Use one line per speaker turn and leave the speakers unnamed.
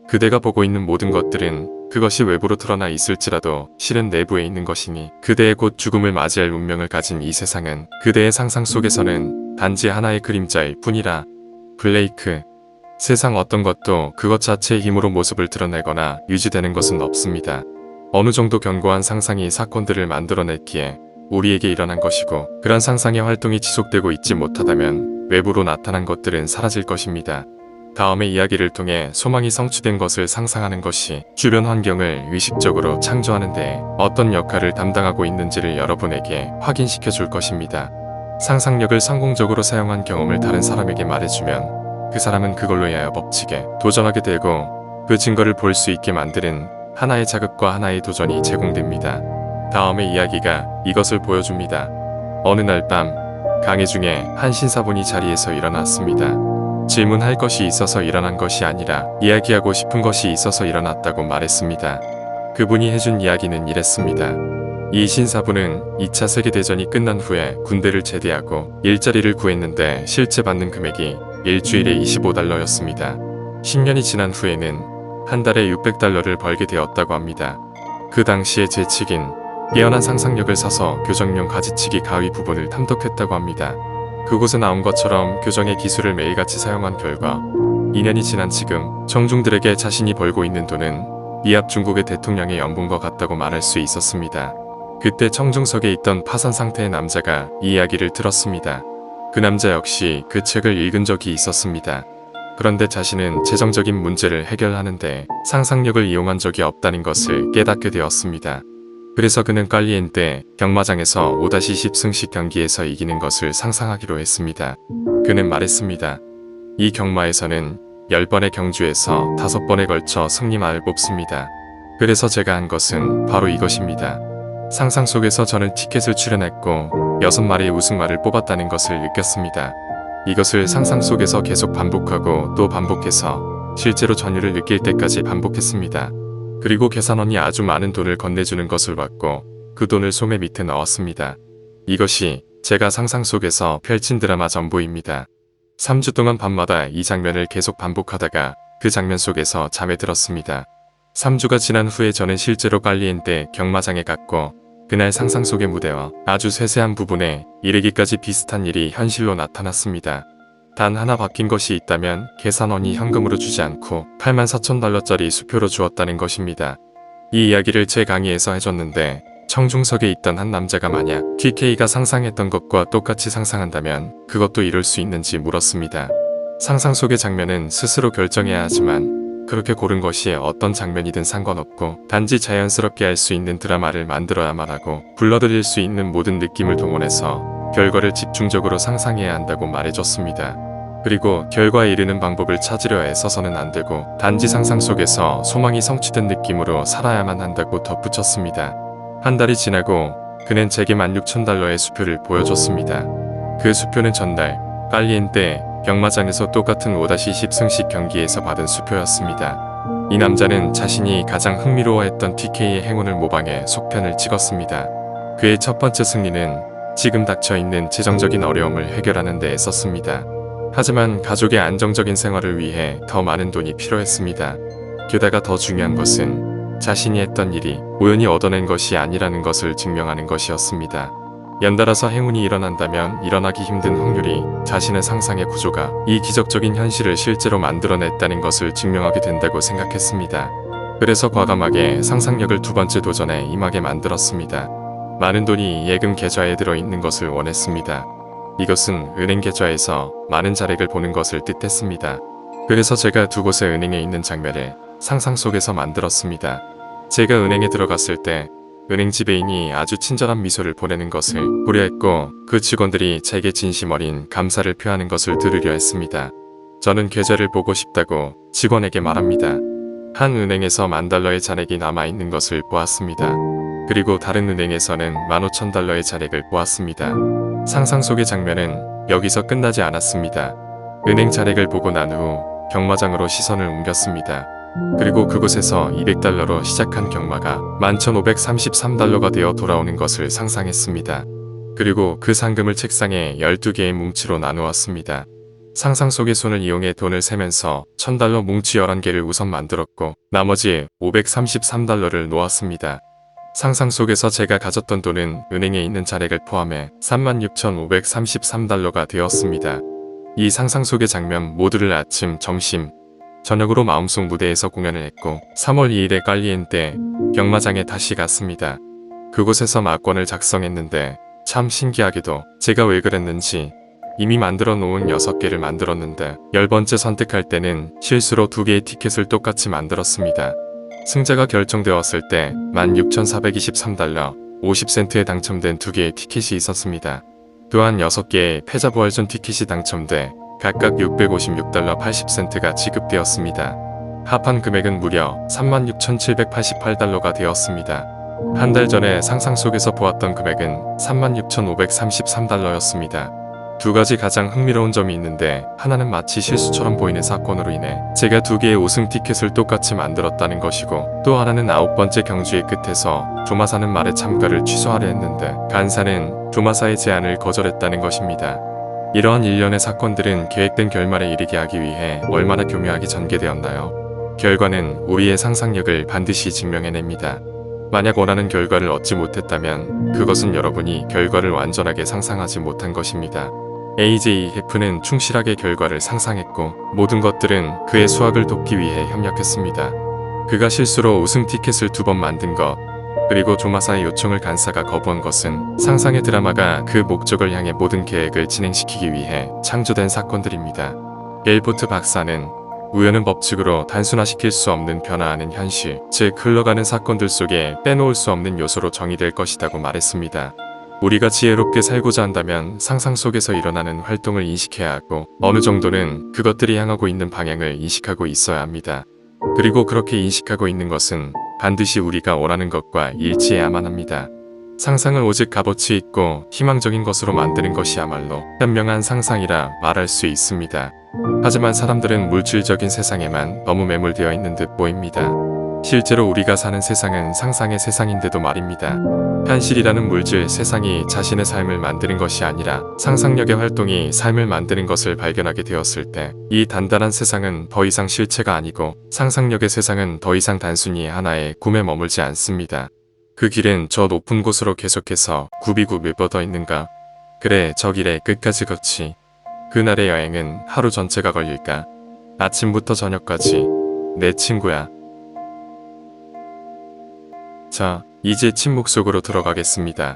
그대가 보고 있는 모든 것들은 그것이 외부로 드러나 있을지라도 실은 내부에 있는 것이니 그대의 곧 죽음을 맞이할 운명을 가진 이 세상은 그대의 상상 속에서는 단지 하나의 그림자일 뿐이라. 블레이크. 세상 어떤 것도 그것 자체의 힘으로 모습을 드러내거나 유지되는 것은 없습니다. 어느 정도 견고한 상상이 사건들을 만들어냈기에 우리에게 일어난 것이고, 그런 상상의 활동이 지속되고 있지 못하다면 외부로 나타난 것들은 사라질 것입니다. 다음의 이야기를 통해 소망이 성취된 것을 상상하는 것이 주변 환경을 의식적으로 창조하는 데 어떤 역할을 담당하고 있는지를 여러분에게 확인시켜 줄 것입니다. 상상력을 성공적으로 사용한 경험을 다른 사람에게 말해주면 그 사람은 그걸로 인하여 법칙에 도전하게 되고 그 증거를 볼 수 있게 만드는 하나의 자극과 하나의 도전이 제공됩니다. 다음의 이야기가 이것을 보여줍니다. 어느 날 밤 강의 중에 한 신사분이 자리에서 일어났습니다. 질문할 것이 있어서 일어난 것이 아니라 이야기하고 싶은 것이 있어서 일어났다고 말했습니다. 그분이 해준 이야기는 이랬습니다. 이 신사분은 2차 세계대전이 끝난 후에 군대를 제대하고 일자리를 구했는데 실제 받는 금액이 일주일에 $25였습니다. 10년이 지난 후에는 한 달에 $600를 벌게 되었다고 합니다. 그 당시에 재치긴 뛰어난 상상력을 써서 교정용 가지치기 가위 부분을 탐독했다고 합니다. 그곳에 나온 것처럼 교정의 기술을 매일같이 사용한 결과 2년이 지난 지금 청중들에게 자신이 벌고 있는 돈은 이합 중국의 대통령의 연봉과 같다고 말할 수 있었습니다. 그때 청중석에 있던 파산 상태의 남자가 이 이야기를 들었습니다. 그 남자 역시 그 책을 읽은 적이 있었습니다. 그런데 자신은 재정적인 문제를 해결하는데 상상력을 이용한 적이 없다는 것을 깨닫게 되었습니다. 그래서 그는 깔리엔 때 경마장에서 5-10승식 경기에서 이기는 것을 상상하기로 했습니다. 그는 말했습니다. 이 경마에서는 10번의 경주에서 5번에 걸쳐 승리마를 뽑습니다. 그래서 제가 한 것은 바로 이것입니다. 상상 속에서 저는 티켓을 출연했고 6마리의 우승마를 뽑았다는 것을 느꼈습니다. 이것을 상상 속에서 계속 반복하고 또 반복해서 실제로 전율을 느낄 때까지 반복했습니다. 그리고 계산원이 아주 많은 돈을 건네주는 것을 봤고 그 돈을 소매 밑에 넣었습니다. 이것이 제가 상상 속에서 펼친 드라마 전부입니다. 3주 동안 밤마다 이 장면을 계속 반복하다가 그 장면 속에서 잠에 들었습니다. 3주가 지난 후에 저는 실제로 깔리엔 때 경마장에 갔고 그날 상상 속의 무대와 아주 세세한 부분에 이르기까지 비슷한 일이 현실로 나타났습니다. 단 하나 바뀐 것이 있다면 계산원이 현금으로 주지 않고 $84,000짜리 수표로 주었다는 것입니다. 이 이야기를 제 강의에서 해줬는데 청중석에 있던 한 남자가 만약 TK가 상상했던 것과 똑같이 상상한다면 그것도 이룰 수 있는지 물었습니다. 상상 속의 장면은 스스로 결정해야 하지만 그렇게 고른 것이 어떤 장면이든 상관없고 단지 자연스럽게 할 수 있는 드라마를 만들어야만 하고 불러들일 수 있는 모든 느낌을 동원해서 결과를 집중적으로 상상해야 한다고 말해줬습니다. 그리고 결과에 이르는 방법을 찾으려 애써서는 안 되고 단지 상상 속에서 소망이 성취된 느낌으로 살아야만 한다고 덧붙였습니다. 한 달이 지나고 그는 제게 $16,000의 수표를 보여줬습니다. 그 수표는 전날 깔리엔 때 경마장에서 똑같은 5-10승식 경기에서 받은 수표였습니다. 이 남자는 자신이 가장 흥미로워했던 TK의 행운을 모방해 속편을 찍었습니다. 그의 첫 번째 승리는 지금 닥쳐있는 재정적인 어려움을 해결하는 데 애썼습니다. 하지만 가족의 안정적인 생활을 위해 더 많은 돈이 필요했습니다. 게다가 더 중요한 것은 자신이 했던 일이 우연히 얻어낸 것이 아니라는 것을 증명하는 것이었습니다. 연달아서 행운이 일어난다면 일어나기 힘든 확률이 자신의 상상의 구조가 이 기적적인 현실을 실제로 만들어냈다는 것을 증명하게 된다고 생각했습니다. 그래서 과감하게 상상력을 두 번째 도전에 임하게 만들었습니다. 많은 돈이 예금 계좌에 들어있는 것을 원했습니다. 이것은 은행 계좌에서 많은 자력을 보는 것을 뜻했습니다. 그래서 제가 두 곳의 은행에 있는 장면을 상상 속에서 만들었습니다. 제가 은행에 들어갔을 때 은행 지배인이 아주 친절한 미소를 보내는 것을 보려 했고 그 직원들이 제게 진심 어린 감사를 표하는 것을 들으려 했습니다. 저는 계좌를 보고 싶다고 직원에게 말합니다. 한 은행에서 $10,000의 잔액이 남아있는 것을 보았습니다. 그리고 다른 은행에서는 $15,000의 잔액을 보았습니다. 상상 속의 장면은 여기서 끝나지 않았습니다. 은행 잔액을 보고 난 후 경마장으로 시선을 옮겼습니다. 그리고 그곳에서 $200로 시작한 경마가 $11,533가 되어 돌아오는 것을 상상했습니다. 그리고 그 상금을 책상에 12개의 뭉치로 나누었습니다. 상상 속의 손을 이용해 돈을 세면서 1000달러 뭉치 11개를 우선 만들었고 나머지 533달러를 놓았습니다. 상상 속에서 제가 가졌던 돈은 은행에 있는 잔액을 포함해 36,533달러가 되었습니다. 이 상상 속의 장면 모두를 아침, 점심, 저녁으로 마음속 무대에서 공연을 했고 3월 2일에 깔리엔 때 경마장에 다시 갔습니다. 그곳에서 막권을 작성했는데 참 신기하게도 제가 왜 그랬는지 이미 만들어 놓은 6개를 만들었는데 10번째 선택할 때는 실수로 2개의 티켓을 똑같이 만들었습니다. 승자가 결정되었을 때 16,423달러 50센트에 당첨된 2개의 티켓이 있었습니다. 또한 6개의 패자부활전 티켓이 당첨돼 각각 656달러 80센트가 지급되었습니다. 합한 금액은 무려 36,788달러가 되었습니다. 한 달 전에 상상 속에서 보았던 금액은 36,533달러였습니다. 두 가지 가장 흥미로운 점이 있는데 하나는 마치 실수처럼 보이는 사건으로 인해 제가 2개의 우승 티켓을 똑같이 만들었다는 것이고 또 하나는 9번째 경주의 끝에서 조마사는 말의 참가를 취소하려 했는데 간사는 조마사의 제안을 거절했다는 것입니다. 이러한 일련의 사건들은 계획된 결말에 이르게 하기 위해 얼마나 교묘하게 전개되었나요? 결과는 우리의 상상력을 반드시 증명해냅니다. 만약 원하는 결과를 얻지 못했다면 그것은 여러분이 결과를 완전하게 상상하지 못한 것입니다. AJF는 충실하게 결과를 상상했고 모든 것들은 그의 수학을 돕기 위해 협력했습니다. 그가 실수로 우승 티켓을 2번 만든 것, 그리고 조마사의 요청을 간사가 거부한 것은 상상의 드라마가 그 목적을 향해 모든 계획을 진행시키기 위해 창조된 사건들입니다. 겔포트 박사는 우연은 법칙으로 단순화시킬 수 없는 변화하는 현실, 즉 흘러가는 사건들 속에 빼놓을 수 없는 요소로 정의될 것이라고 말했습니다. 우리가 지혜롭게 살고자 한다면 상상 속에서 일어나는 활동을 인식해야 하고 어느 정도는 그것들이 향하고 있는 방향을 인식하고 있어야 합니다. 그리고 그렇게 인식하고 있는 것은 반드시 우리가 원하는 것과 일치해야만 합니다. 상상을 오직 값어치 있고 희망적인 것으로 만드는 것이야말로 현명한 상상이라 말할 수 있습니다. 하지만 사람들은 물질적인 세상에만 너무 매몰되어 있는 듯 보입니다. 실제로 우리가 사는 세상은 상상의 세상인데도 말입니다. 현실이라는 물질 세상이 자신의 삶을 만드는 것이 아니라 상상력의 활동이 삶을 만드는 것을 발견하게 되었을 때 이 단단한 세상은 더 이상 실체가 아니고 상상력의 세상은 더 이상 단순히 하나의 꿈에 머물지 않습니다. 그 길은 저 높은 곳으로 계속해서 굽이굽이 뻗어 있는가? 그래, 저 길의 끝까지 걷지. 그날의 여행은 하루 전체가 걸릴까? 아침부터 저녁까지. 내 친구야. 자, 이제 침묵 속으로 들어가겠습니다.